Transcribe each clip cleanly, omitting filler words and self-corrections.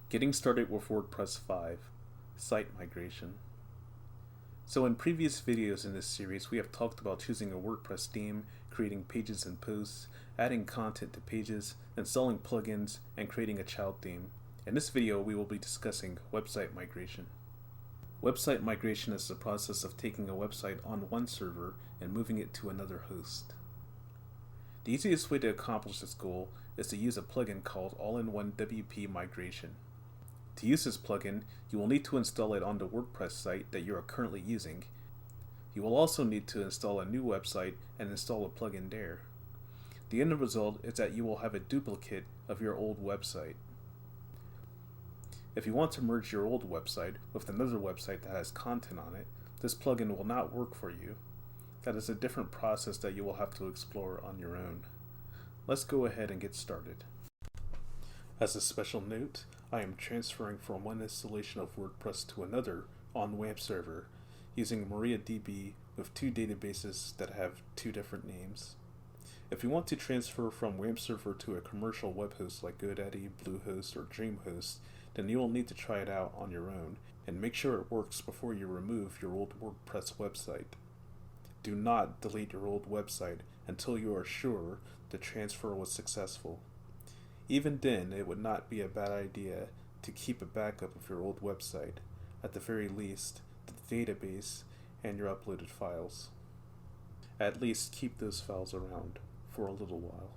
Getting started with WordPress 5, Site Migration. So in previous videos in this series, we have talked about choosing a WordPress theme, creating pages and posts, adding content to pages, installing plugins, and creating a child theme. In this video, we will be discussing website migration. Website migration is the process of taking a website on one server and moving it to another host. The easiest way to accomplish this goal is to use a plugin called All-in-One WP Migration. To use this plugin, you will need to install it on the WordPress site that you are currently using. You will also need to install a new website and install a plugin there. The end result is that you will have a duplicate of your old website. If you want to merge your old website with another website that has content on it, this plugin will not work for you. That is a different process that you will have to explore on your own. Let's go ahead and get started. As a special note, I am transferring from one installation of WordPress to another on web server using MariaDB with two databases that have two different names. If you want to transfer from web server to a commercial web host like GoDaddy, Bluehost, or DreamHost, then you will need to try it out on your own and make sure it works before you remove your old WordPress website. Do not delete your old website until you are sure the transfer was successful. Even then, it would not be a bad idea to keep a backup of your old website, at the very least, the database and your uploaded files. At least keep those files around for a little while.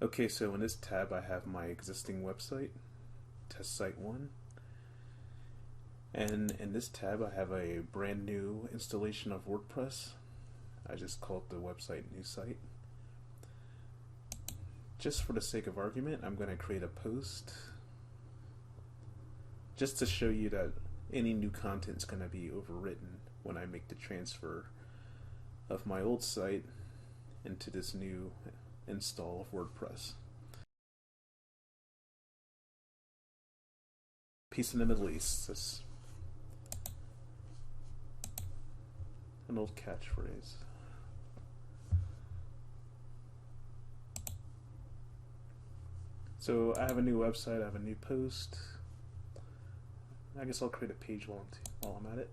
Okay, so in this tab I have my existing website, Test Site 1. And in this tab I have a brand new installation of WordPress. I just call it the website new site. Just for the sake of argument, I'm going to create a post just to show you that any new content is going to be overwritten when I make the transfer of my old site into this new install of WordPress. Peace in the Middle East. That's an old catchphrase. So I have a new website, I have a new post. I guess I'll create a page while I'm at it.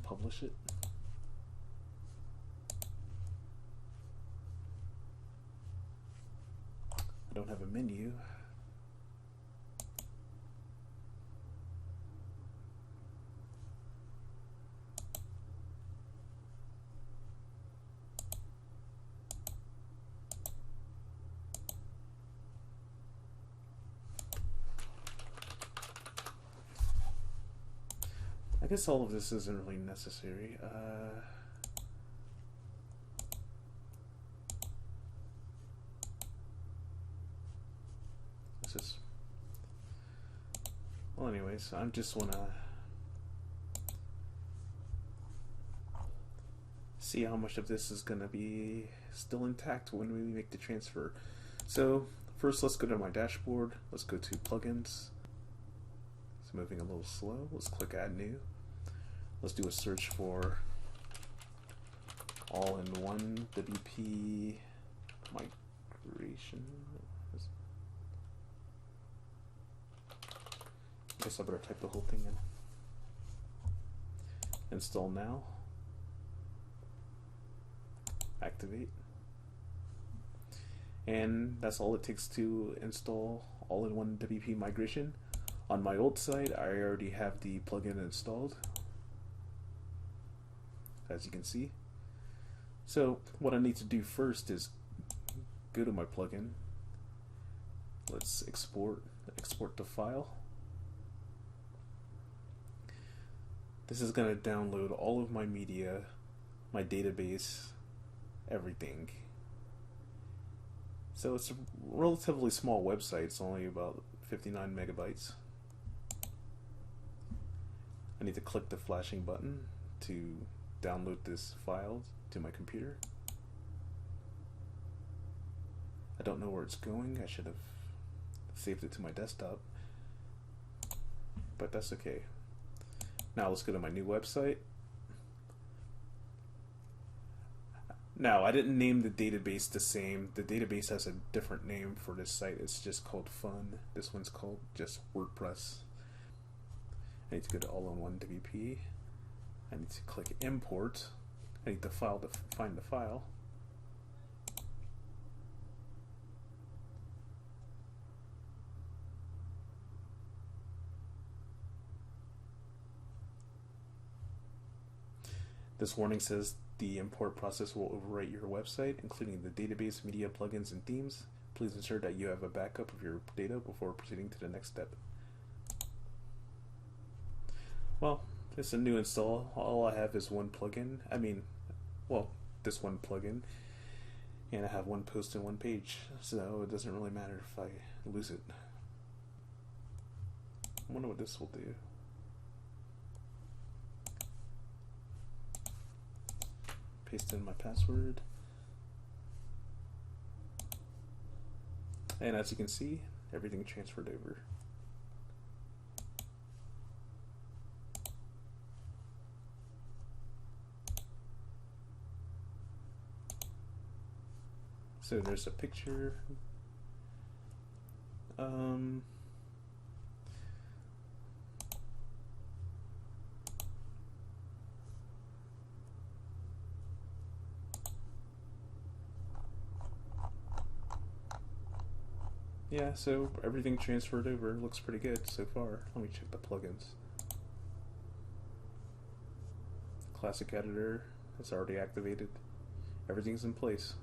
Publish it. I don't have a menu. I guess all of this isn't really necessary. This is, well, anyways, I just want to see how much of this is going to be still intact when we make the transfer. So first, let's go to my dashboard. Let's go to plugins. It's moving a little slow. Let's click Add New. Let's do a search for All-in-One WP Migration. I guess I better type the whole thing in. Install now. Activate. And that's all it takes to install All-in-One WP Migration. On my old site, I already have the plugin installed, as you can see. So what I need to do first is go to my plugin. Let's export the file. This is going to download all of my media, my database, everything. So it's a relatively small website. It's only about 59 megabytes. I need to click the flashing button to download this file to my computer. I don't know where it's going. I should have saved it to my desktop, but that's okay. Now let's go to my new website. Now, I didn't name the database the same. The database has a different name for this site. It's just called Fun. This one's called just WordPress. I need to go to all-in-one WP. I need to click import. I need the file to find the file. This warning says the import process will overwrite your website, including the database, media, plugins, and themes. Please ensure that you have a backup of your data before proceeding to the next step. Well, it's a new install. All I have is one plugin. This one plugin. And I have one post and one page. So it doesn't really matter if I lose it. I wonder what this will do. Paste in my password, and as you can see, everything transferred over. So there's a picture. Yeah, so everything transferred over. Looks pretty good so far. Let me check the plugins. Classic editor, it's already activated. Everything's in place.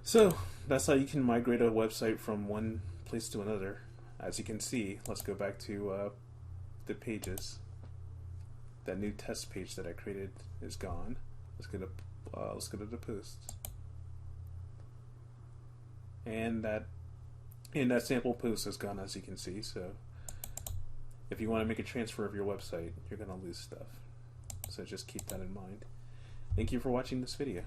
So that's how you can migrate a website from one place to another. As you can see, let's go back to the pages. That new test page that I created is gone. Let's go to the posts. And that sample post is gone, as you can see. So if you want to make a transfer of your website, you're going to lose stuff. So just keep that in mind. Thank you for watching this video.